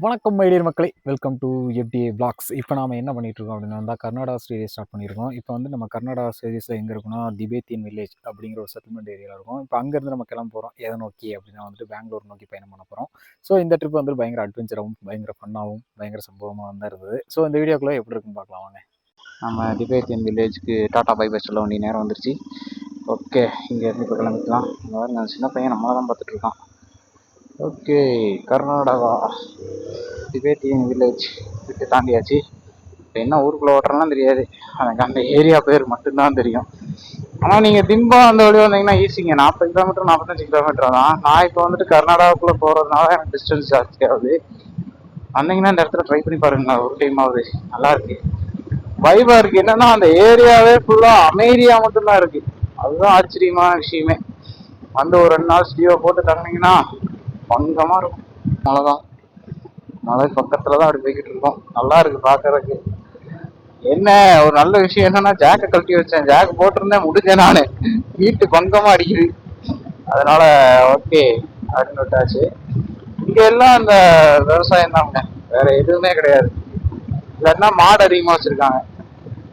வணக்கம் மைடியர் மக்களே, welcome to FDA blocks. இப்போ நாம என்ன பண்ணிட்டு இருக்கோம் அப்படின்னா கர்நாடகா சீரிஸ் ஸ்டார்ட் பண்ணியிருக்கோம். இப்போ நம்ம கர்நாடகா சீரிஸில் எங்கே இருக்கோம்னா திபேத்தியன் வில்லேஜ் அப்படிங்கிற ஒரு செட்டில்மெண்ட் ஏரியாவில் இருக்கும். இப்போ அங்கேருந்து நம்ம கிளம்ப போகிறோம். எதை நோக்கி அப்படின்னா பெங்களூர் நோக்கி பயணம் பண்ண போகிறோம். ஸோ இந்த ட்ரிப் பயங்கர அட்வென்ச்சராகவும் பயங்கர ஃபன்னாகவும் பயங்கர சம்பவமாக தான் இருந்தது. ஸோ இந்த வீடியோக்குள்ளே எப்படி இருக்குன்னு பார்க்கலாம் வாங்க. நம்ம திபேத்தியன் வில்லேஜுக்கு டாட்டா பை பை சொல்ல வேண்டிய நேரம் வந்துருச்சு. ஓகே, இங்கேருந்து இப்போ கிளம்பிக்கலாம். இந்த மாதிரி நான் சின்ன பையன் நம்மளை தான் பார்த்துட்டு இருக்கான். ஓகே, கர்நாடகா திபேத்தியன் வில்லேஜ் விட்டு தாண்டியாச்சு. என்ன ஊருக்குள்ளே ஓட்டுறலாம் தெரியாது, எனக்கு அந்த ஏரியா பேர் மட்டும்தான் தெரியும். ஆனால் நீங்கள் திம்பம் அந்த வழி வந்தீங்கன்னா ஈஸிங்க, 40 கிலோமீட்டர் 45 கிலோமீட்டர் தான். நான் இப்போ கர்நாடகாவுக்குள்ளே போகிறதுனால எனக்கு டிஸ்டன்ஸ் ஜாஸ்தி ஆகுது. வந்தீங்கன்னா இந்த இடத்துல ட்ரை பண்ணி பாருங்களா, ஒரு டைம் ஆகுது. நல்லா இருக்கு, வைபா இருக்கு. என்னன்னா அந்த ஏரியாவே ஃபுல்லாக அமைதியாக மட்டும்தான் இருக்கு. அதுதான் ஆச்சரியமான விஷயமே. ஒரு 2 நாள் ஸ்டீவை போட்டு தங்கினீங்கன்னா பங்கமாக இருக்கும். மழைதான், மலை பக்கத்துல தான் அப்படி போய்கிட்டு இருக்கோம். நல்லா இருக்கு பாக்குறதுக்கு. என்ன ஒரு நல்ல விஷயம் என்னன்னா ஜாக்கை கழட்டி வச்சேன். ஜாக் போட்டிருந்தேன் முடிஞ்சேன் நானு, வீட்டு பங்கமா அடிக்குது. அதனால ஓகே அப்படின்னு விட்டாச்சு. இங்க எல்லாம் இந்த விவசாயம் தாங்க, வேற எதுவுமே கிடையாது. இல்லைன்னா மாடு அதிகமா வச்சிருக்காங்க,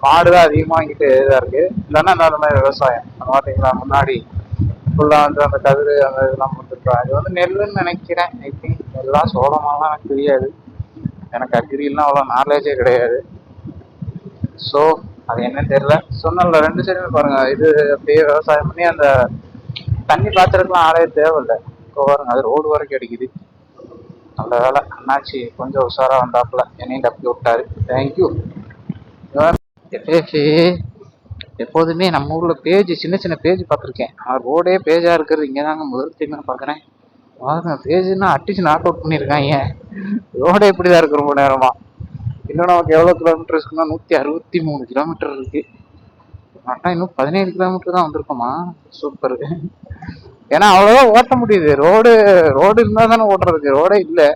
மாடுதான் அதிகமா இங்கிட்டு இதா இருக்கு. இல்லைன்னா இந்த மாதிரி விவசாயம் பாத்தீங்களா முன்னாடி ஃபுல்லா அந்த கதிரு அந்த இதெல்லாம் போட்டுருக்காங்க. இது நெல்லுன்னு நினைக்கிறேன். ஐ திங்க் நெல்லாம் சோளமாலாம் எனக்கு தெரியாது, எனக்கு அக்ரிலாம் அவ்வளோ நாலேஜே கிடையாது. ஸோ அது என்னன்னு தெரியல. சொன்னல 2 சைடுமே பாருங்க, இது அப்படியே விவசாயம் பண்ணி அந்த தண்ணி பாய்ச்சறதுக்குலாம் ஆளே தேவையில்லை. இப்போ பாருங்க அது ரோடு வரைக்கும் அடிக்குது. நல்ல வேலை அண்ணாச்சி கொஞ்சம் உஷாரா வந்தாப்புல, என்னையும் தப்பி விட்டாரு. தேங்க்யூ. எப்போதுமே நம்ம ஊர்ல பேஜ் சின்ன சின்ன பேஜ் பார்த்துருக்கேன், ரோடே பேஜா இருக்கிறது இங்கதாங்க முதல் டைம் பாக்குறேன். பாருங்க பேஜ்னா அட்டிச்சு நாக் அவுட் பண்ணிருக்காங்க. ரோடே இப்படிதான் இருக்கு ரொம்ப நேரமா. இன்னும் நமக்கு எவ்வளவு கிலோமீட்டர் இருக்குன்னா 163 கிலோமீட்டர் இருக்கு. ஆனா இன்னும் 17 கிலோமீட்டர் தான் வந்திருக்கோமா. சூப்பர். ஏன்னா அவ்வளவுதான் ஓட்ட முடியுது. ரோடு இருந்தா தானே ஓட்டுறதுக்கு, ரோடே இல்லை.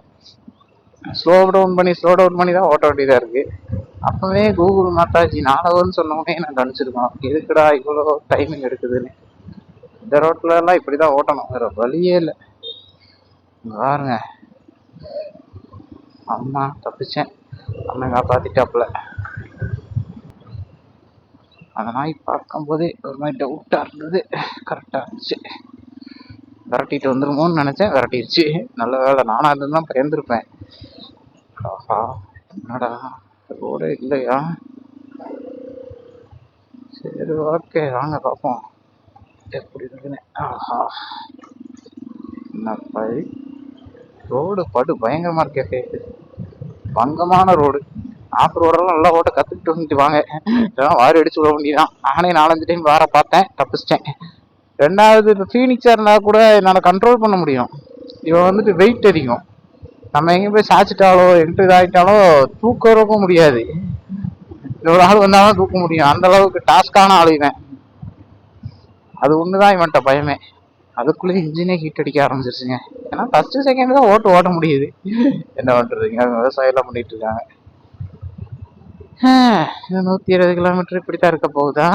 ஸ்லோ டவுன் பண்ணி தான் ஓட்ட வேண்டியதா இருக்கு. அப்பவே கூகுள் மாத்தாஜி 4 ஹவர்னு சொன்னோடனே நான் கணிச்சிருக்கோம் எதுக்குடா இவ்வளோ டைமிங் எடுக்குதுன்னு. இந்த ரோட்ல எல்லாம் இப்படிதான் ஓட்டணும், வேற வழியே இல்லை. பாருங்க, அம்மா தப்பிச்சேன், அண்ணன் காப்பாத்திட்டாப்புல. அந்த நாய் பார்க்கும் போதே ஒரு மாதிரி டவுட்டா இருந்தது. கரெக்டா இருந்துச்சு, விரட்டிட்டு வந்துருமோன்னு நினைச்சேன், விரட்டிடுச்சு. நல்ல வேலை, நானா இருந்துதான் பயந்துருப்பேன். ஆஹா, என்னடா ரோடே இல்லையா. சரி ஓகே வாங்க பார்ப்போம் எப்படி இருக்குன்னு. ஆஹா, என்ன ரோடு படு பயங்கரமா இருக்கே, பங்கமான ரோடு. ஆஃப் ரோடெல்லாம் நல்லா ஓட்ட கத்துக்கிட்டு வந்துட்டு வாங்க, இதெல்லாம் வாரி அடிச்சு விட வேண்டியதான். நானே 4-5 டைம் வார பார்த்தேன், தப்பிச்சிட்டேன். 2வது இப்போ ஃபீனிக்ஸா இருந்தா கூட என்னால் கண்ட்ரோல் பண்ண முடியும். இவன் வெயிட் அதிகம், நம்ம எங்கேயும் போய் சாச்சிட்டாலோ என்ட்ரு இதாகிட்டாலோ தூக்கிறதுக்கும் முடியாது. இவ்வளோ ஆள் வந்தாலும் தூக்க முடியும், அந்த அளவுக்கு டாஸ்கான ஆள் இவன். அது ஒண்ணுதான் இவன்ட்ட பயமே. அதுக்குள்ளே இன்ஜினே ஹீட் அடிக்க ஆரம்பிச்சிருச்சுங்க. ஏன்னா ஃபர்ஸ்ட் செகண்ட் தான் ஓட்ட முடியுது. என்ன பண்றதுங்க, விவசாயம் எல்லாம் பண்ணிட்டு இருக்காங்க. 120 கிலோமீட்டர் இப்படித்தான் இருக்க போகுதா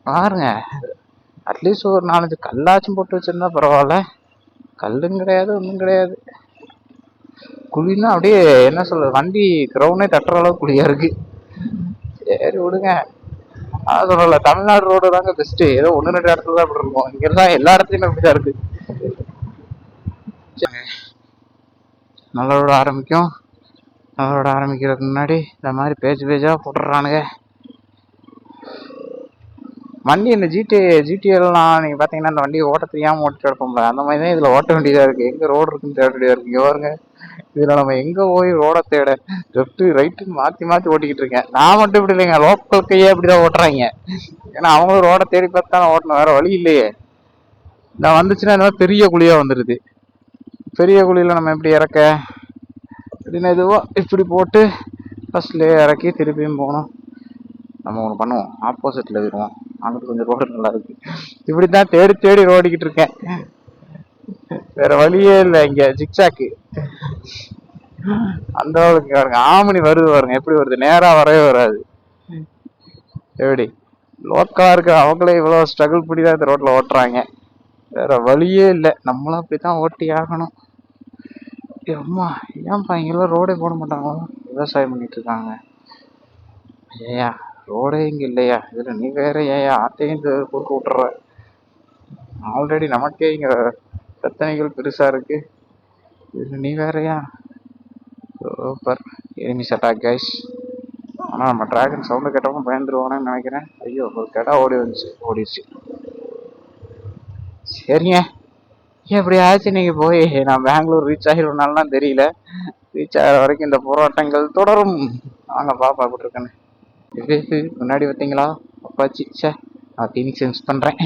பாருங்க. அட்லீஸ்ட் ஒரு 4-5 கல்லாச்சும் போட்டு வச்சிருந்தா பரவாயில்ல. கல்லும் கிடையாது, ஒன்றும் கிடையாது. குழின்னா அப்படியே என்ன சொல்றது, வண்டி கிரவுண்டே தட்டுற அளவுக்கு குழியா இருக்கு. சரி விடுங்க. சொல்லல, தமிழ்நாடு ரோடு தாங்க பெஸ்ட். ஏதோ 1-2 இடத்துல தான் அப்படி இருக்கும், இங்கெல்லாம் எல்லா இடத்துலயுமே அப்படிதான் இருக்கு. நல்ல ரோடு ஆரம்பிக்கும். அவரோட ஆரம்பிக்கிறதுக்கு முன்னாடி இந்த மாதிரி பேஜா போட்டுறானுங்க வண்டி. இந்த ஜிடிஎல்லாம் நீங்க பாத்தீங்கன்னா அந்த வண்டியை ஓட்ட தெரியாம ஓட்டிட்டு இருப்போம்ல, அந்த மாதிரி தான் இதுல ஓட்ட வேண்டியதா இருக்கு. எங்க ரோடு இருக்குன்னு தேட வேண்டியதா இருக்கு. இங்க பாருங்க, இதுல நம்ம எங்க போய் ரோட தேட, லெஃப்ட் ரைட்டு மாத்தி ஓட்டிக்கிட்டு இருக்கேன். நான் மட்டும் இப்படி இல்லைங்க, லோக்கல் கையே இப்படிதான் ஓட்டுறாங்க. ஏன்னா அவங்களும் ரோட தேடி பார்த்தா ஓட்டணும், வேற வழி இல்லையே. நான் வந்துச்சுன்னா இந்த மாதிரி பெரிய குழியா வந்துருது. பெரிய குழியில நம்ம எப்படி இறக்க அப்படின்னு எதுவோ இப்படி போட்டு ஃபர்ஸ்ட்லேயே இறக்கி திருப்பியும் போகணும். நம்ம ஒன்று பண்ணுவோம், ஆப்போசிட்ல வருவோம், அங்கிட்டு கொஞ்சம் ரோடு நல்லா இருக்கு. இப்படித்தான் தேடி ஓடிக்கிட்டு இருக்கேன், வேற வழியே இல்லை. இங்க ஜிக்சாக்கு அந்த அளவுக்கு பாருங்க, ஆமணி வருது பாருங்க, எப்படி வருது, நேரா வரவே வராது. எப்படி லோக்கலா இருக்க அவங்களே இவ்வளவு ஸ்ட்ரகிள் பண்ணிதான் இந்த ரோட்ல ஓட்டுறாங்க, வேற வழியே இல்லை. நம்மளும் அப்படித்தான் ஓட்டி ஆகணும். அம்மா ஏன்ப்பா இங்கெல்லாம் ரோடே போட மாட்டாங்களா? விவசாயம் பண்ணிட்டு இருக்காங்க. ஏயா ரோடே இங்க இல்லையா? இதுல நீ வேற ஏயா ஆத்தையும் இந்த குறுக்க விட்டுற? ஆல்ரெடி நமக்கே இங்க பிரச்சனைகள் பெருசா இருக்கு. இதுல நீ வேறயா? சூப்பர். Enemies attack guys. ஆனா நம்ம டிராகன் சவுண்ட் கேட்டவங்க பயந்துருவானு நினைக்கிறேன். ஐயோ ஒரு கடா ஓடிடுச்சு. சரிங்க, எப்படி ஆச்சு நீங்க போய் நான் பெங்களூர் ரீச் ஆகிடுனாலாம் தெரியல. ரீச் ஆகிற வரைக்கும் இந்த போராட்டங்கள் தொடரும். வாங்க பாப்பா எப்படி இருக்கேன்னு. இது முன்னாடி பார்த்தீங்களா அப்பாச்சி? சே, நான் ஃபீனிக்ஸ் மிஸ் பண்றேன்.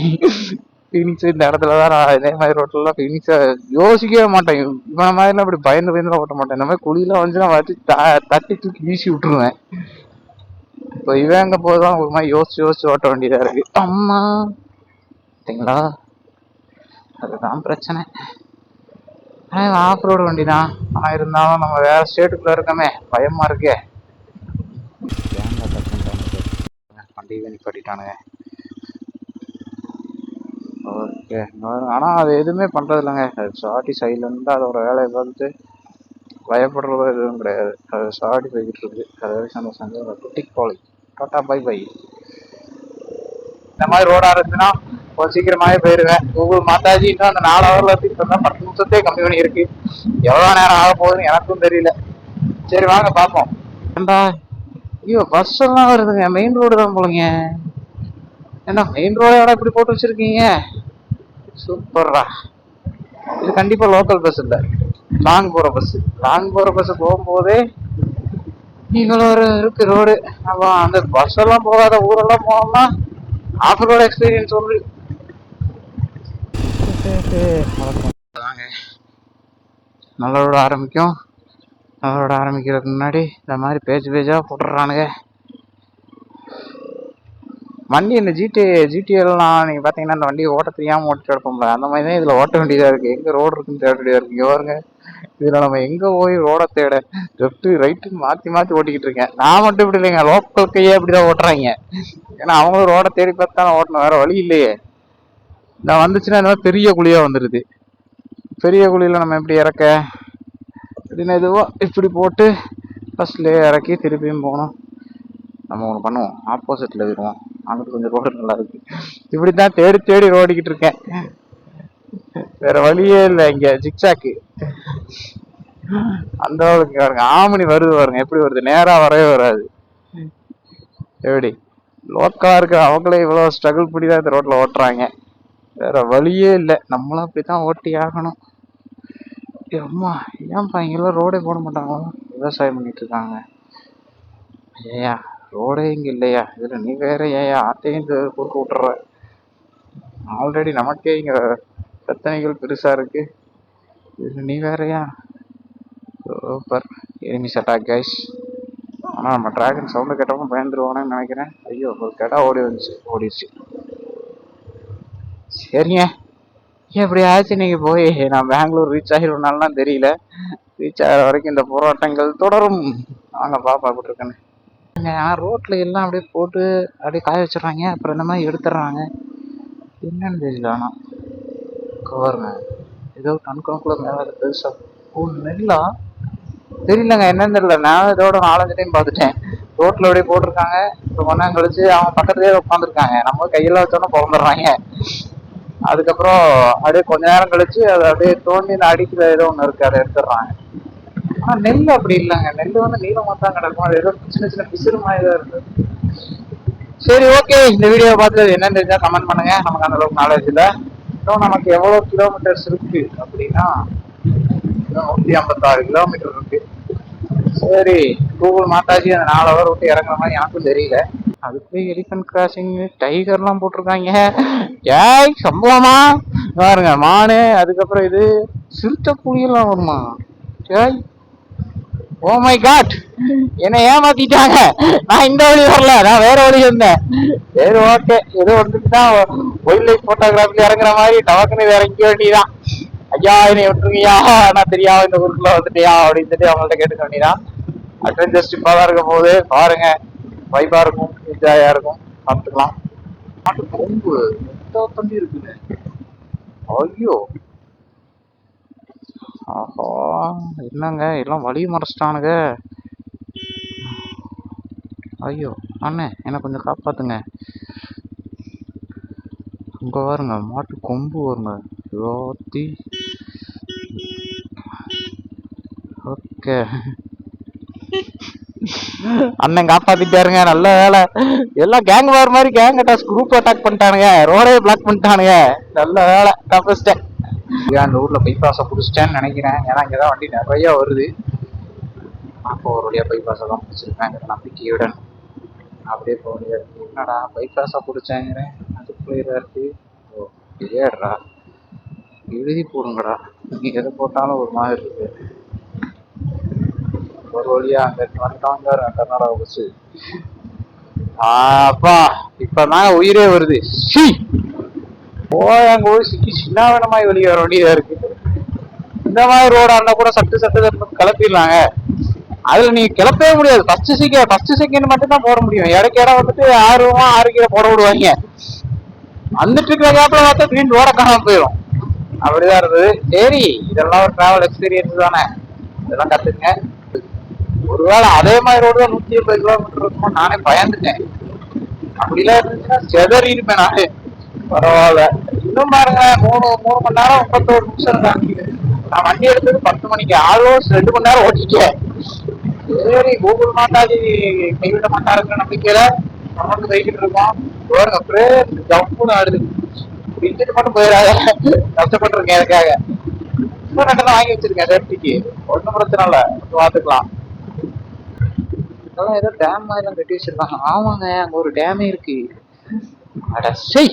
ஃபீனிக்ஸ் இந்த இடத்துல தான் நான் இதே மாதிரி ரோட்லாம் ஃபீனிக்ஸை யோசிக்கவே மாட்டேன். இவன மாதிரிலாம் இப்படி பயந்துலாம் ஓட்ட மாட்டேன். இந்த மாதிரி குழியெல்லாம் வந்து நான் வச்சு தட்டி தூக்கி வீசி விட்டுருவேன். இப்போ இவன் அங்கே போதுதான் ஒரு மாதிரி யோசிச்சு ஓட்ட வேண்டியதா இருக்கு. அம்மா பார்த்தீங்களா, அதுதான் பிரச்சனை. ஆஃப் ரோடு வண்டி தான், ஆனால் இருந்தாலும் நம்ம வேற ஸ்டேட்டுக்குள்ள இருக்கோமே, பயமா இருக்கே. வண்டி நிப்பாட்டிட்டானுங்க. ஓகே, ஆனால் அது எதுவுமே பண்ணுறது இல்லைங்க. சாட்டி சைட்லேருந்து அதோட வேலையை பார்த்துட்டு பயப்படுறதோ எதுவும் கிடையாது. அது சாட்டி போய்கிட்டு இருக்கு. அது சந்தோஷம். குட்டிக் பாலி டாட்டா பை பை. இந்த மாதிரி ரோடா இருந்துச்சுன்னா கொஞ்சம் சீக்கிரமாவே போயிருவேன். கூகுள் மாதாஜி இன்னும் அந்த 4 ஹவர்ல சொன்னா 10 நிமிஷத்தே கம்மி பண்ணி இருக்கு. எவ்வளவு நேரம் ஆக போகுதுன்னு எனக்கும் தெரியல. சரி வாங்க பாப்போம். ஏண்டா ஐயோ பஸ் எல்லாம் வருதுங்க. மெயின் ரோடு தான் போலங்க. ஏன்னா மெயின் ரோட இப்படி போட்டு வச்சிருக்கீங்க. சூப்பர்ரா. இது கண்டிப்பா லோக்கல் பஸ் இல்ல, லாங் போற பஸ் போகும்போதே இவ்வளோ இருக்கு ரோடு. அப்ப அந்த பஸ் எல்லாம் போகாத ஊரெல்லாம் போனோம்னா ஆஃப் ரோடு எக்ஸ்பீரியன்ஸ் ஒன்று. நல்லரோட ஆரம்பிக்கும். நல்லரோட ஆரம்பிக்கிறதுக்கு முன்னாடி இந்த மாதிரி பேஜா போட்டுடுறானுங்க. வண்டி இந்த ஜிடிஎல்லாம் நீங்கள் பார்த்தீங்கன்னா அந்த வண்டியை ஓட்ட தெரியாமல் ஓட்டிட்டு எடுப்போம்ல, அந்த மாதிரி தான் இதில் ஓட்ட வேண்டியதாக இருக்குது. எங்கே ரோடு இருக்குன்னு தேட வேண்டியதாக இருக்குது. இங்கே பாருங்க, இதில் நம்ம எங்கே போய் ரோட தேட லெஃப்ட்டு ரைட்டுன்னு மாற்றி ஓட்டிக்கிட்டு இருக்கேன். நான் மட்டும் இப்படி இல்லைங்க, லோக்கல் கையே அப்படி தான் ஓட்டுறாங்க. ஏன்னா அவங்களும் ரோட தேடி பார்த்து தான் ஓட்டணும், வேறு வழி இல்லையே. நான் வந்துச்சுன்னா இந்த மாதிரி பெரிய குழியாக வந்துடுது. பெரிய குழியில் நம்ம எப்படி இறக்க அப்படின்னு எதுவோ இப்படி போட்டு ஃபஸ்ட்லேயே இறக்கி திருப்பியும் போகணும். நம்ம ஒன்று பண்ணுவோம், ஆப்போசிட்டில் வருவோம். அங்கிட்டு கொஞ்சம் ரோடு நல்லா இருக்கு. இப்படித்தான் தேடி ஓடிக்கிட்டு இருக்கேன். வேற வழியே இல்லை. இங்க ஜிக்ஸாக்கு அந்த அளவுக்கு பாருங்க. ஆமணி வருது பாருங்க, எப்படி வருது, நேரா வரவே வராது. எப்படி லோக்கலா இருக்க அவங்களே இவ்வளவு ஸ்ட்ரகிள் பண்ணி தான் இந்த ரோட்ல ஓட்டுறாங்க. வேற வழியே இல்லை, நம்மளும் அப்படித்தான் ஓட்டி ஆகணும். அம்மா ஏன்ப்பா இங்கெல்லாம் ரோடே போட மாட்டாங்களா? விவசாயம் பண்ணிட்டு இருக்காங்க. ஏயா ரோடே இங்க இல்லையா? இதுல நீ வேற ஏயா ஆத்தையும் இந்த குறுக்க விட்டுற? ஆல்ரெடி நமக்கே இங்க பிரச்சனைகள் பெருசா இருக்கு. இதுல நீ வேறயா? சூப்பர். Enemies attack guys. ஆனா நம்ம டிராகன் சவுண்ட் கேட்டவங்க பயந்துருவானு நினைக்கிறேன். ஐயோ ஒரு கடா ஓடிடுச்சு. சரிங்க, எப்படி ஆச்சு நீங்க போய் நான் பெங்களூர் ரீச் ஆகிடுனாலாம் தெரியல. ரீச் ஆகிற வரைக்கும் இந்த போராட்டங்கள் தொடரும். வாங்க பாப்பா எப்படி இருக்கேன்னு. ரோட்ல எல்லாம் அப்படியே போட்டு அப்படியே காய வச்சிடறாங்க, அப்புறம் இந்த மாதிரி எடுத்துடுறாங்க. என்னன்னு தெரியல. ஆனா பாருங்க, ஏதோ கண்கணக்குள்ள மேல பெருசா நெல்லா தெரியலங்க, என்னன்னு தெரியல. நான் இதோட 4-5 டைம் பார்த்துட்டேன். ரோட்ல அப்படியே போட்டிருக்காங்க, இப்போ கொஞ்ச நேரம் கழிச்சு அவங்க பக்கத்துலேயே உட்காந்துருக்காங்க. நம்ம கையில வச்சோன்னா பிறந்துடுறாங்க. அதுக்கப்புறம் அப்படியே கொஞ்ச நேரம் கழிச்சு அதை அப்படியே தோண்டி அடிக்கிற ஏதோ ஒன்று இருக்கு, அதை எடுத்துடுறாங்க. ஆனா நெல் அப்படி இல்லைங்க, நெல் வந்து நீளமா தான் கிடக்கும். அது ஏதோ சின்ன பிசிறு மாதிரி தான் இருக்கு. சரி ஓகே, இந்த வீடியோவை பார்த்துட்டு என்னன்னு தெரிஞ்சா கமெண்ட் பண்ணுங்க. நமக்கு அந்த அளவுக்கு நாலேஜ் இல்லை. இன்னும் நமக்கு எவ்வளவு கிலோமீட்டர்ஸ் இருக்கு அப்படின்னா 156 கிலோமீட்டர் இருக்கு. சரி, கூகுள் மாதாஜி அந்த 4 ஹவர் விட்டு இறங்குற மாதிரி எனக்கும் தெரியல. அதுக்கு எலிஃபன்ட் கிராசிங் டைகர்லாம் போட்டிருக்காங்க. ஏய் சம்பளமா பாருங்க, மானு, அதுக்கப்புறம் இது சிறுத்தை புலியெல்லாம் வருமா? ஏய் ஓ மை காட், என்ன ஏமாத்திட்டாங்க. நான் இந்த வழி வரல, நான் வேற வழி இருந்தேன். சரி ஓகே, ஏதோ வந்துட்டுதான் வைல்ட் லைஃப் போட்டோகிராஃபில இறங்குற மாதிரி டவக்குன்னு இறங்க வேண்டியதான். ஐயா என்னை விட்டுருங்கய்யா, நான் தெரியாம இந்த ஊருக்குள்ள வந்துட்டியா அப்படின்னு சொல்லி அவங்கள்ட்ட கேட்டுக்க வேண்டியதான். அட்வென்ச்சர் ஸ்ட்ரிப்பா தான் இருக்க போது பாருங்க, வைபா இருக்கும், என்ஜாயா இருக்கும், பார்த்துக்கலாம். நாட்டு கொம்பு தண்ணி இருக்குங்க. ஐயோ ஆஹா, என்னங்க எல்லாம் வழி மறைச்சிட்டானுங்க. ஐயோ அண்ணே, என்னை கொஞ்சம் காப்பாத்துங்க. அங்க பாருங்க மாட்டு கொம்பு வருங்க. யோத்தி. ஓகே, அண்ணன் காப்பாத்திட்டாருங்க, நல்ல வேலை. எல்லாம் கேங் வார் மாதிரி கேங் அட்டாக் குரூப் அட்டாக் பண்ணிட்டானுங்க, ரோடே பிளாக் பண்ணிட்டானுங்க. நல்ல வேலை, தப்பிச்சிட்டேன். அந்த ஊர்ல பைபாஸை பிடிச்சிட்டேன்னு நினைக்கிறேன், ஏன்னா இங்கதான் வண்டி நிறைய வருது. அப்போ ஒரு வழியா பைபாஸை தான் பிடிச்சிருக்கேன் நம்பிக்கையுடன். அப்படியே போக முடியாது. என்னடா பைபாஸா பிடிச்சாங்கிறேன், அதுக்குள்ள இதா இருக்கு. ஓ ஏறா, எழுதி போடுங்கடா, நீ எதை போட்டாலும் ஒரு மாதிரி இருக்கு. ஒரு வழியா அங்க வந்துட்டாங்க கர்நாடகா பஸ். அப்பா இப்பதாங்க உயிரே வருது. அங்க போய் சிக்கி சின்ன வேணமாய் வெளியே வர வேண்டியதா இருக்கு. இந்த மாதிரி ரோடா இருந்தா கூட சட்டு சட்டு கிளப்பிடலாங்க. அதுல நீங்க கிளப்பவே முடியாது. ஃபர்ஸ்ட் செகண்ட் மட்டும் தான் போட முடியும். இடைக்கு இடம் வந்துட்டு 6 கீரை போட விடுவாங்க. வந்துட்டு இருக்கிற கேப்ல பார்த்தா திடீர்னு ரோட காணாம போயிடும். அப்படிதான் இருந்தது. சரி, இதெல்லாம் ஒரு டிராவல் எக்ஸ்பீரியன்ஸ் தானே, இதெல்லாம் கத்துங்க. ஒருவேளை அதே மாதிரி ரோடு 180 கிலோமீட்டர் இருக்குமோ நானே பயந்துட்டேன். அப்படிலாம் இருந்துச்சுன்னா செதறி இருப்பேன் நானே. பரவாயில்ல, இன்னும் பாருங்க 3 மணி நேரம் 31 நிமிஷம் தான். நான் வண்டி எடுத்தது 10 மணிக்கு, ஆல்மோஸ்ட் 2 மணி நேரம் ஓட்டிட்டேன். சரி, கூகுள் மாட்டாஜி கைவிட மாட்டாருங்கிற நம்பிக்கையில நமக்கு போய்கிட்டு இருக்கோம். அப்படியே ஜம்முன்னு ஆடுது. விட்டுட்டு மட்டும் போயிடாத, கஷ்டப்பட்டுருக்கேன் அதுக்காக. இன்னும் 2 வாங்கி வச்சிருக்கேன் சேஃப்டிக்கு, ஒன்றும் பிரச்சனை இல்லை, பார்த்துக்கலாம். அதெல்லாம் ஏதோ டேம் மாதிரி எல்லாம் கட்டி வச்சிருக்காங்க. ஆமாங்க, அங்க ஒரு டேமே இருக்கு. அட சை,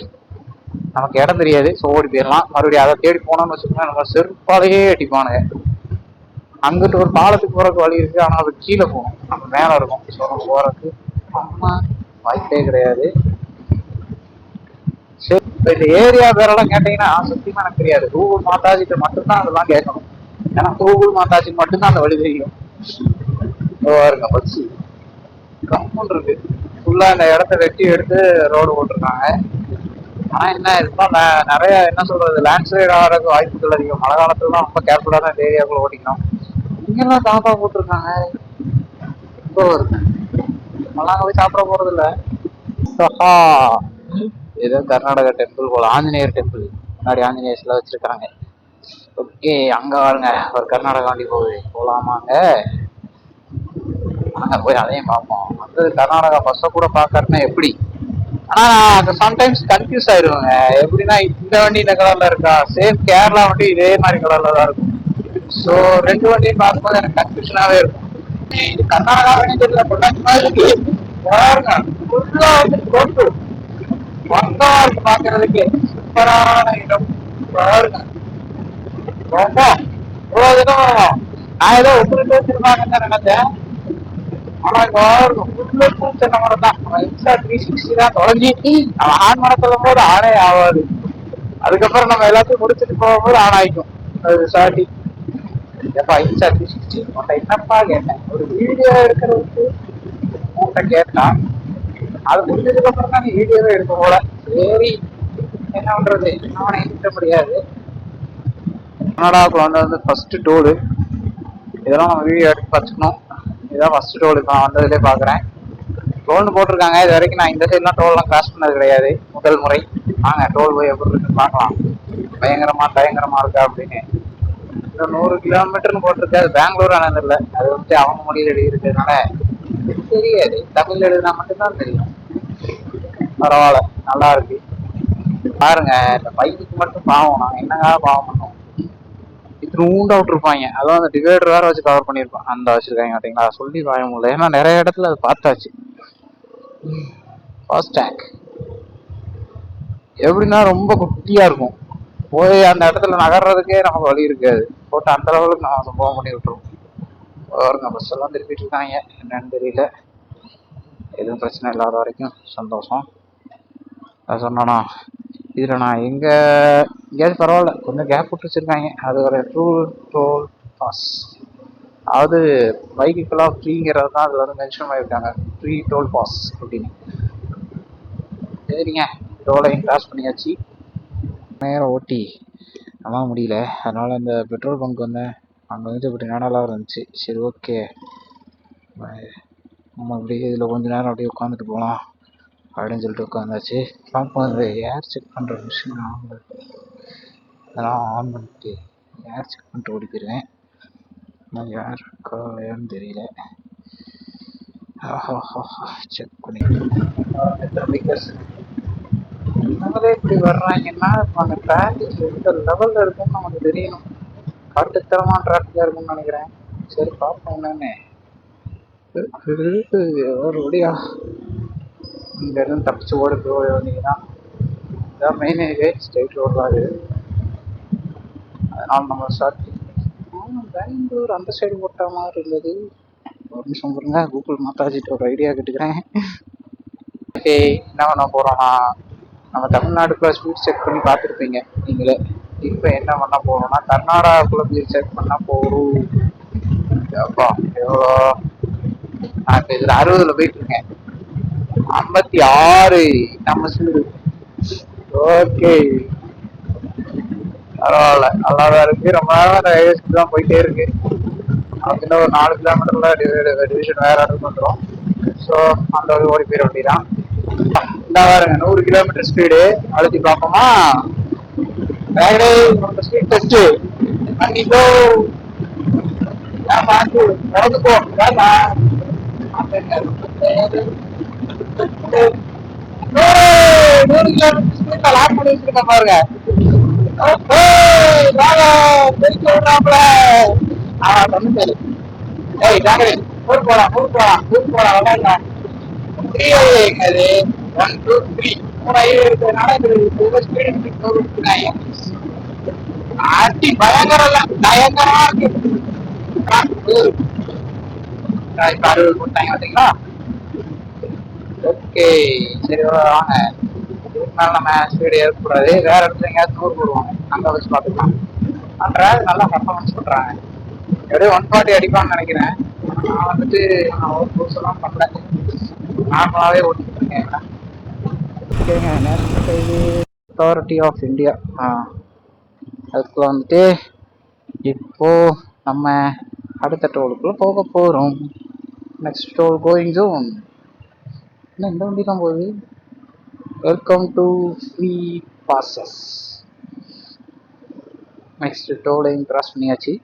நமக்கு இடம் தெரியாது, ஸோ ஓடி போயிடலாம். மறுபடியும் அதை தேடி போனோம்னு வச்சுக்கோங்க, நம்ம செருப்பாலேயே அடிப்பானுங்க. அங்கிட்டு ஒரு பாலத்துக்கு போறதுக்கு வழி இருக்கு, ஆனா அது கீழே போகணும், நம்ம மேல இருக்கும். ஸோ நம்ம போறதுக்கு வாய்ப்பே கிடையாது. சரி, இந்த ஏரியா பேரெல்லாம் கேட்டீங்கன்னா சத்தியமா எனக்கு தெரியாது. கூகுள் மாதாஜிட்ட மட்டும்தான் அதெல்லாம் கேட்கணும், ஏன்னா கூகுள் மாதாஜி மட்டும்தான் அந்த வழி தெரியும். இருக்க பஸ் கம்மன் இருக்கு. ஃபுல்லா இந்த இடத்த வெட்டி எடுத்து ரோடு போட்டிருக்காங்க. ஆனா என்ன இதுதான் நிறைய என்ன சொல்றது, லேண்ட்ஸ்லைட் ஆகிறதுக்கு வாய்ப்புகள் அதிகம். மழை காலத்துல தான் ரொம்ப கேர்ஃபுல்லா தான் இந்த ஏரியாக்குள்ள ஓட்டிக்கணும். இங்கெல்லாம் தாப்பா போட்டிருக்காங்க. இப்போ நம்மளாம் அங்க போய் சாப்பிட போறது இல்ல. ஏதோ கர்நாடகா டெம்பிள் போல, ஆஞ்சநேயர் டெம்பிள். முன்னாடி ஆஞ்சநேயர் சிலை வச்சிருக்காங்க. ஓகே, அங்க பாருங்க ஒரு கர்நாடகா வண்டி போகுது, போலாமாங்க? அங்க போய் அதையும் பார்ப்போம். வந்து கர்நாடகா பஸ்ஸை கூட பாக்கறதுனா எப்படி? ஆனா நான் சம்டைம்ஸ் கன்ஃபியூஸ் ஆயிடுவாங்க. எப்படின்னா இந்த வண்டி இந்த கலர்ல இருக்கா, சேம் கேரளா வண்டி இதே மாதிரி கலர்ல தான் இருக்கும். ஸோ 2 வண்டியும் பார்க்கும்போது எனக்கு கன்ஃபியூஷனாவே இருக்கும். இது கர்நாடகா வண்டி தெரியல, பொள்ளாச்சி மாதிரி இருக்கு. பாருங்க, ஃபுல்லா வந்து ரோட்டு மொத்தமா இருக்கு பாக்குறதுக்கு. சூப்பரான இடம் பாருங்க. ரொம்ப இவ்வளவு தினம் நான் ஏதோ ஒத்துழைப்பு வச்சிருப்பாங்கன்னு தான் நினைச்சேன். ஆனா தென்னை மரம் தான். 360 தான் தொலைஞ்சி நம்ம ஆண் மரம் சொல்லும் போது ஆனே ஆகாது. அதுக்கப்புறம் நம்ம எல்லாத்தையும் முடிச்சுட்டு போகும்போது ஆன் ஆயிக்கும். அது சாட்டி எப்பா 360 உன்ட்ட என்னப்பா கேட்டேன், ஒரு வீடியோ எடுக்கிறதுக்கு உன்ட்ட கேட்டான். அது முடிஞ்சதுக்கு அப்புறம் தான் நீ வீடியோவே எடுக்க போல. சரி, என்ன பண்றது, அவனை எடுக்க முடியாது. கர்நாடகாவுக்குள்ள வந்து ஃபர்ஸ்ட் டோலு இதெல்லாம் நம்ம வீடியோ எடுத்து வச்சுக்கணும். இதான் ஃபர்ஸ்ட் டோல். இப்போ நான் வந்ததுலேயே பார்க்குறேன் டோல்னு போட்டிருக்காங்க. இது வரைக்கும் நான் இந்த சைட்லாம் டோல்லாம் கிராஸ் பண்ணது கிடையாது, முதல் முறை. வாங்க டோல் போய் எப்படி இருக்குன்னு பார்க்கலாம். பயங்கரமா இருக்கா அப்படின்னு. இந்த 100 கிலோமீட்டர்னு போட்டிருக்கு, அது பெங்களூர் ஆனது இல்லை. அது வந்து அவங்க மொழியில் எழுதி இருக்கிறதுனால தெரியாது, தமிழ் எழுதுனா மட்டும்தான் தெரியும். பரவாயில்ல, நல்லா இருக்கு. பாருங்க, இந்த பைக்கு மட்டும் பாவம், நாங்கள் என்னங்க பாவம் பண்ணோம். இத்தினூண்டா விட்டுருப்பாங்க, அதுவும் அந்த டிவைடர் வேற வச்சு கவர் பண்ணியிருப்பான். அந்த வச்சிருக்காங்க பார்த்தீங்களா, சொல்லி வாய முடியல, ஏன்னா நிறைய இடத்துல அது பார்த்தாச்சு. ஃபாஸ்டேக் எப்படின்னா ரொம்ப குட்டியா இருக்கும், போய் அந்த இடத்துல நகர்றதுக்கே நமக்கு வழி இருக்காது. போட்டு அந்த லெவலுக்கு நம்ம சம்பவம் பண்ணி விட்டுருவோம். பாருங்க பஸ் எல்லாம் திருப்பிட்டு இருக்காங்க, என்னன்னு தெரியல. எதுவும் பிரச்சனை இல்லாத வரைக்கும் சந்தோஷம். அது சொன்னா இதுல நான் எங்கேயாவது பரவாயில்ல, கொஞ்சம் கேப் விட்டு வச்சிருக்காங்க. அது ஒரு டோல் பாஸ், அதாவது பைக்குக்கெல்லாம் ஃப்ரீங்கிறது தான் அதுல வந்து மென்ஷன் பண்ணியிருக்காங்க, ஃப்ரீ டோல் பாஸ் அப்படின்னு. சரிங்க, டோலையும் கிராஸ் பண்ணியாச்சு. நேரம் ஓட்டி நம்ம முடியல, அதனால இந்த பெட்ரோல் பங்க் வந்தேன். அங்கே வந்துட்டு இப்படி நடலாம் இருந்துச்சு. சரி ஓகே, நம்ம அப்படியே இதில் கொஞ்ச நேரம் அப்படியே உட்காந்துட்டு போகலாம் அப்படின்னு சொல்லிட்டு உட்காந்தாச்சு. பார்ப்போம், இந்த ஏர் செக் பண்ணுற மிஷின் அதெல்லாம் ஆன் பண்ணிட்டு ஏர் செக் பண்ணிட்டு ஓடி போயிடுவேன். நான் யார் இருக்கா இல்லையான்னு தெரியல. செக் பண்ணி நம்மளே இப்படி வர்றாங்கன்னா அந்த டிராஃபிக் எந்த லெவலில் இருக்குன்னு நமக்கு தெரியணும். காட்டுத்தரமான டிராஃபிக்காக இருக்கும்னு நினைக்கிறேன். சரி பார்ப்போம் என்னன்னு. ஒரு வழியா இங்க இருந்து தப்பிச்சு ஓடி போய் வந்தீங்கன்னா இதான் மெயின் ஹைவே, ஸ்ட்ரெயிட் ரோடு தான் அது. அதனால நம்ம ஸ்டார்ட் பெங்களூர் அந்த சைடு போட்ட மாதிரி இருந்தது. ஒரு நிமிஷம் பாருங்க, கூகுள் மாத்தாச்சிட்டு ஒரு ஐடியா கேட்டுக்கிறேன். ஓகே, என்ன பண்ண போறோம்னா, நம்ம தமிழ்நாடுக்குள்ள ஸ்பீட் செக் பண்ணி பார்த்துருப்பீங்க நீங்களே. இப்போ என்ன பண்ண போறோம்னா கர்நாடகாக்குள்ள ஸ்பீட் செக் பண்ண போறோம். அப்பா எவ்வளோ, நான் இப்போ இதில் 60ல் போயிட்டு இருக்கேன். 56 நம்ம ஸ்பீடு. ஓகே பரவாயில்ல, நல்லாதான் இருக்கு. ரொம்ப நேரம் ஹைவேஸ்க்கு தான் போயிட்டே இருக்கு. அப்படின்னா ஒரு 4 கிலோமீட்டர்ல டிவிஷன் வேற இடத்துக்கு வந்துடும். ஸோ அந்த ஒரு ஓடி போயிட வேண்டியதான். இந்த பாருங்க 100 கிலோமீட்டர் ஸ்பீடு அழுத்தி பார்ப்போமா. ஸ்பீட் டெஸ்ட் கண்டிப்போ பார்த்து நடந்துப்போ. 100 கிலோமீட்டர் ஸ்பீட்ல லாக் பண்ணி வச்சிருக்க பாருங்க. ஊர் போலாம் ஊர் போலாம் ஊர் போலாம் விளையாடலாம். 1 2 3 3 ஐடியா இருக்கிறதுனால அடி பயங்கரமா இருக்கு. இப்ப 60 போட்டாங்க பார்த்தீங்களா. ஓகே சரி வாங்க, இதுக்கு நம்ம ஸ்பீடு ஏற்கக்கூடாது. வேற இடத்துல எங்கேயாவது டூர் போடுவாங்க, அங்கே வச்சு பார்த்துக்கலாம். டிராவல் நல்லா பர்ஃபார்மன்ஸ் பண்ணுறாங்க. எப்படியும் 140 அடிப்பான்னு நினைக்கிறேன். நான் வந்துட்டு நான் ஒரு புதுசெல்லாம் பண்ணல, நார்மலாகவே ஓட்டிட்டு இருக்கேன். ஓகேங்க, national highway authority of India அதுக்குள்ள வந்துட்டு இப்போ நம்ம அடுத்த டோலுக்குள்ள போக போகிறோம். Next toll going zone. என்ன இந்த வண்டி தான் போகுது. Welcome to free passes. நெக்ஸ்ட் டோலையும் கிராஸ் பண்ணியாச்சு.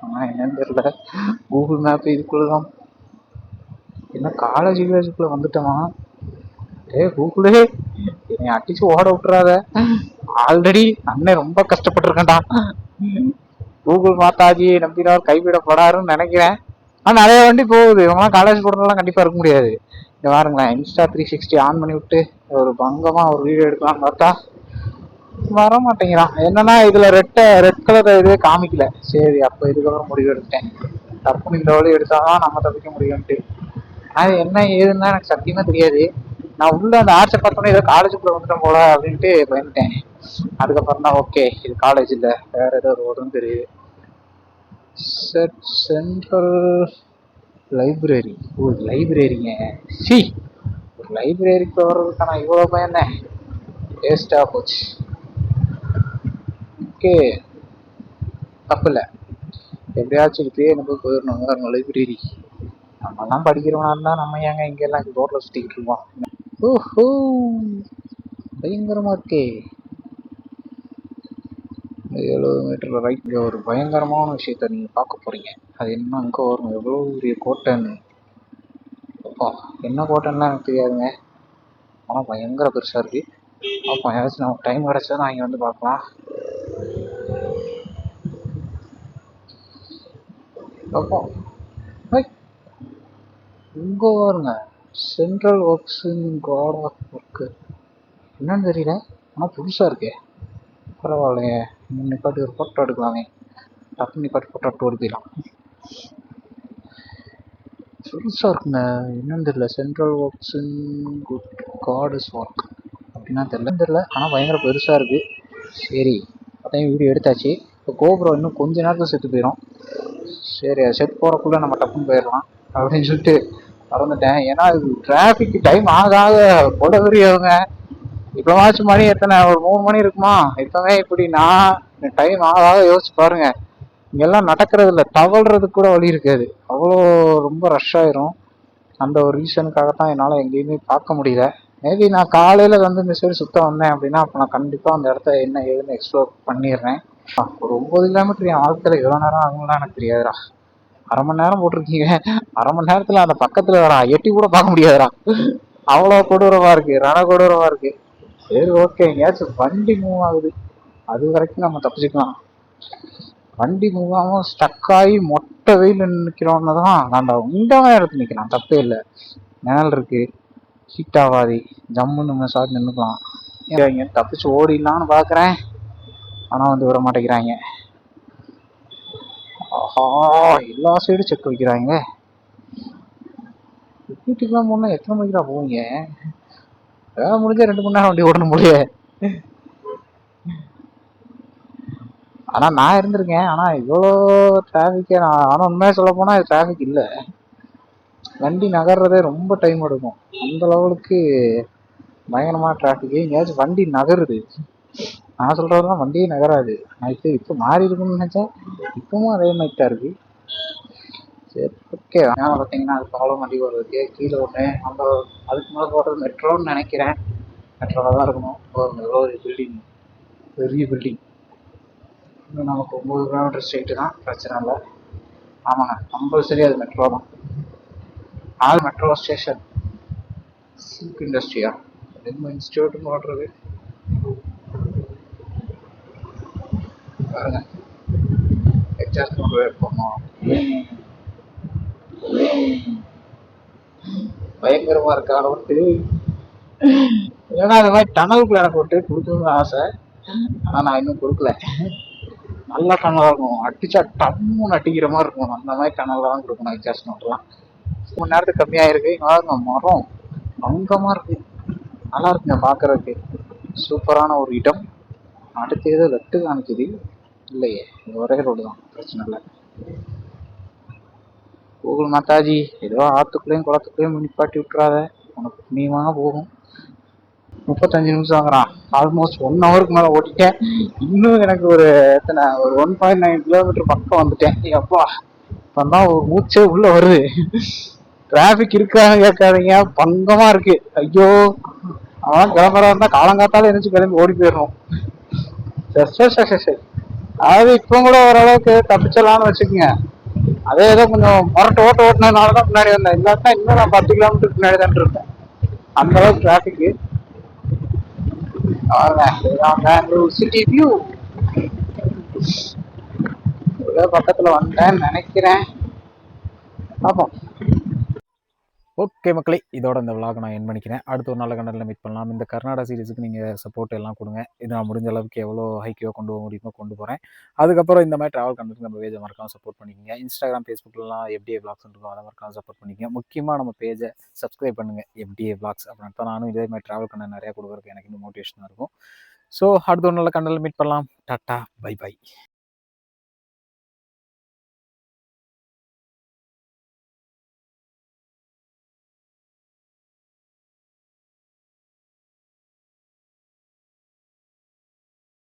ஆனால் என்னன்னு தெரியல, கூகுள் மேப் இதுக்குள்ளதான். என்ன காலேஜ் வில்லேஜுக்குள்ள வந்துட்டோமா. கூகுளே என்னை அடிச்சு ஓட விட்டுறாத. ஆல்ரெடி அண்ணன் ரொம்ப கஷ்டப்பட்டிருக்கேன்டா. கூகுள் மாத்தாஜி நம்பினார் கைவிடப்படாருன்னு நினைக்கிறேன். ஆனால் நிறைய வண்டி போகுது. இவங்களாம் காலேஜ் போடுறதுலாம் கண்டிப்பாக இருக்க முடியாது. இங்கே பாருங்களேன், இன்ஸ்டா 360 ஆன் பண்ணி விட்டு ஒரு பங்கமாக ஒரு வீடியோ எடுக்கலாம்னு பார்த்தா வர மாட்டேங்கிறான். என்னன்னா இதில் ரெட் கலர் இதுவே காமிக்கல. சரி அப்போ இதுக்கப்புறம் முடிவு எடுத்தேன், தப்பு இந்த வழி எடுத்தாதான் நம்ம தப்பிக்க முடியும்ட்டு. அது என்ன ஏதுன்னா எனக்கு சத்தியமாக தெரியாது. நான் உள்ள அந்த ஆர்ட்ஸை பார்த்தோன்னே ஏதோ காலேஜுக்குள்ள வந்துட்டோம் போல அப்படின்ட்டு பயந்துட்டேன். அதுக்கப்புறம் தான் ஓகே இது காலேஜ் இல்லை, வேற ஏதோ ரோடுன்னு தெரியுது. Central library. ஒரு லைப்ரரிங்க, சி ஒரு லைப்ரரிக்கு வர்றதுக்கு நான் இவ்வளோ பயந்தேன், வேஸ்டாக போச்சு. ஓகே தப்பு இல்லை, எப்படியாச்சும் இப்படியே நம்ம போயிடணும் வேற லைப்ரரி. நம்மலாம் படிக்கிறவனா இருந்தால் நம்ம ஏங்க இங்கெல்லாம் ரோட்டில் சுற்றிக்கிட்டு இருக்கோம். ஓஹோ பயங்கரமா இருக்கே. 70 மீட்டர் ரைட். இங்கே ஒரு பயங்கரமான விஷயத்த நீங்கள் பார்க்க போறீங்க. அது என்ன அங்கே வரும், எவ்வளோ பெரிய கோட்டைன்னு. அப்பா என்ன கோட்டைன்னா எனக்கு தெரியாதுங்க, ஆனால் பயங்கர பெருசாக இருக்கு. அப்போ ஏதாச்சும் நமக்கு டைம் கிடச்சா நான் இங்கே வந்து பார்க்கலாம். அப்போ இங்கே வருங்க, central works in God of work. என்னன்னு தெரியல, ஆனால் புதுசாக இருக்கே. பரவாயில்லையே, நிப்பாட்டி ஒரு ஃபோட்டோ எடுக்கலாமே. டப்பு நிப்பாட்டி ஃபோட்டோ எடுத்து ஓடிக்கலாம். புதுசாக இருக்குங்க, என்னன்னு தெரியல. Central works in good gods work அப்படின்னா தெரியல, ஆனால் பயங்கர பெருசாக இருக்குது. சரி அதையும் வீடியோ எடுத்தாச்சு. இப்போ கோபுரம் இன்னும் கொஞ்ச நேரத்தில் செத்து போயிடும். சரி அது செத்து போகிறக்குள்ளே நம்ம டப்புன்னு போயிடலாம் அப்படின்னு சொல்லிட்டு மறந்துட்டேன். ஏன்னா அது டிராஃபிக் டைம் ஆக கொடவரியவங்க. இப்போவாச்சும் மணி எத்தனை, ஒரு 3 மணி இருக்குமா. இப்போவே இப்படி நான் டைம் ஆக யோசிச்சு பாருங்க. இங்கெல்லாம் நடக்கிறது இல்லை, தவழ்றதுக்கு கூட வழி இருக்காது, அவ்வளோ ரொம்ப ரஷ் ஆயிரும். அந்த ஒரு ரீசனுக்காக தான் என்னால் எங்கேயுமே பார்க்க முடியல. மேபி நான் காலையில் வந்து இந்த சைடு சுத்த வந்தேன் அப்படின்னா அப்போ நான் கண்டிப்பாக அந்த இடத்த என்ன ஏதுன்னு எக்ஸ்ப்ளோர் பண்ணிடுறேன். ஒரு 9 கிலோமீட்டர் என் வாழ்க்கையில் எவ்வளோ நேரம் ஆகும்லாம் எனக்கு தெரியாதுடா. அரை மணி நேரம் போட்டிருக்கீங்க, அரை மணி நேரத்தில் அந்த பக்கத்தில் வரா எட்டி கூட பார்க்க முடியாதுடா. அவ்வளோ கொடூரமாக இருக்கு, ரண கொடூரமாக இருக்கு. சரி ஓகே, எங்கேயாச்சும் வண்டி மூவ் ஆகுது, அது வரைக்கும் நம்ம தப்பிச்சுக்கலாம். வண்டி மூவ் ஆகாம ஸ்டக் ஆகி மொட்டை வெயில் நிற்கிறோன்னு தான் நான் இந்த இடத்துல நிற்கலாம், தப்பே இல்லை. நிழல் இருக்கு, ஹீட் ஆகாது, ஜம்முன்னு நம்ம ஷார்ட் நின்றுக்கலாம். இங்கே தப்பிச்சு ஓடிடலான்னு பார்க்குறேன், ஆனால் வந்து விட மாட்டேங்கிறாங்க. ஆஹா, எல்லா சைடும் செக் வைக்கிறாங்க. வீட்டுக்கெல்லாம் போனால் எத்தனை மணிக்கு தான் போவீங்க? வேலை முடிஞ்சா 2 மணி நேரம் வண்டி ஓடணும் போலியே. ஆனால் நான் இருந்திருக்கேன், ஆனால் இவ்வளோ டிராஃபிக்கே நான், ஆனால் உண்மையாக சொல்ல போனால் டிராஃபிக் இல்லை, வண்டி நகர்றதே ரொம்ப டைம் எடுக்கும். அந்த லெவலுக்கு பயங்கரமான டிராஃபிக். எங்கேயாச்சும் வண்டி நகருது, நான் சொல்றதுதான் வண்டியே நகராது. நான் இப்போ மாறி இருக்குன்னு நினைச்சேன், இப்பவும் அதே மாதிரி தான் இருக்கு. சரி ஓகே, அதனால பார்த்தீங்கன்னா அது ப்ராப்ளம் வண்டி வருது. கீழே ஒன்று நம்ம அதுக்கு மேலே போகிறது மெட்ரோன்னு நினைக்கிறேன். மெட்ரோவில் தான் இருக்கணும். ஒரு பில்டிங், பெரிய பில்டிங். இன்னும் நமக்கு 9 கிலோமீட்டர் ஸ்ட்ரெயிட்டு தான், பிரச்சனை இல்லை. ஆமாங்க, கம்பல்சரி அது மெட்ரோ தான். All metro station. சில்க் இண்டஸ்ட்ரியா என்ன இன்ஸ்டியூட்னு ஓடுறது பாருங்க. எக்ஸாஸ்ட் கொண்டு போகணும், பயங்கரமா இருக்க அளவுக்கு. ஏன்னா அந்த மாதிரி டனலுக்குள்ள எனக்கு ஒரு கொடுக்கணும்னு ஆசை, ஆனால் நான் இன்னும் கொடுக்கல. நல்ல டனலாக இருக்கும், அடிச்சா டம்முன்னு அடிக்கிற மாதிரி இருக்கும், அந்த மாதிரி டனலாக தான் கொடுக்கணும் எக்ஸாஸ்ட் நோட்டெல்லாம். 1 மணி நேரத்துக்கு கம்மியாக இருக்கு. மரம் அங்கமாக இருக்கு, நல்லா இருக்குங்க பார்க்கறதுக்கு. சூப்பரான ஒரு இடம். அடுத்து ஏதோ லெஃப்ட் காமிக்குது, இல்லையே ஒரே ரோடு தான், பிரச்சனை இல்லை. கூகுள் மாதாஜி, ஏதோ ஆற்றுக்குள்ளேயும் குளத்துக்குள்ளேயும் நிப்பாட்டி விட்டுறாத, உனக்கு புண்ணியமாக போகும். 35 நிமிஷம் வாங்குறான், ஆல்மோஸ்ட் 1 ஹவருக்கு மேலே ஓட்டிட்டேன். இன்னும் எனக்கு ஒரு எத்தனை, ஒரு 1.9 கிலோமீட்டர் பக்கம் வந்துட்டேன். அப்பா இப்பதான் ஒரு மூச்சே உள்ள வருது. டிராபிக் இருக்கான்னு கேட்காதீங்க, பங்கமா இருக்கு. ஐயோ, அவன் கிளம்புறா இருந்தா காலங்காத்தால எழுந்து கிளம்பி ஓடி போயிடணும். சரி, அதாவது இப்போ கூட ஓரளவுக்கு தப்பிச்சலாம்னு வச்சுக்கோங்க. அதே ஏதோ கொஞ்சம் முரட்டு ஓட்டினதுனாலதான் முன்னாடி வந்தேன், இல்லாட்டா இன்னும் நான் 10 கிலோமீட்டருக்கு முன்னாடி தான் இருப்பேன். அந்த அளவுக்கு டிராபிக். பெங்களூர் சிட்டி வியூ பக்கத்துல வந்தேன்னு நினைக்கிறேன், பார்ப்போம். ஓகே மக்களே, இதோட இந்த விளாக் நான் என் பண்ணிக்கிறேன். அடுத்து ஒரு நல்ல கண்டென்ட்ல மீட் பண்ணலாம். இந்த கர்நாடகா சீரிஸுக்கு நீங்கள் சப்போர்ட் எல்லாம் கொடுங்க. இது நான் முடிஞ்ச அளவுக்கு எவ்வளோ ஹைக்கியோ கொண்டு போக முடியுமோ கொண்டு போகிறேன். அதுக்கப்புறம் இந்த மாதிரி ட்ராவல் கண்டென்ட் நம்ம பேஜை மறக்காம சப்போர்ட் பண்ணிக்கோங்க. இன்ஸ்டாகிராம், ஃபேஸ்புக்லாம் எஃப்டிஏ விளாக்ஸ் இருக்கும், அதை மறக்காம சப்போர்ட் பண்ணிக்கோங்க. முக்கியமாக நம்ம பேஜை சப்ஸ்கிரைப் பண்ணுங்கள், எஃப்டிஏ விளாக்ஸ். அப்படின்னா தான் நானும் இதே மாதிரி ட்ராவல் கண்டென்ட் நிறையா கொடுக்குறதுக்கு எனக்கு இன்னும் மோட்டிவேஷனாக இருக்கும். ஸோ அடுத்த ஒரு நல்ல கண்டென்ட்ல மீட் பண்ணலாம். Tata, bye by.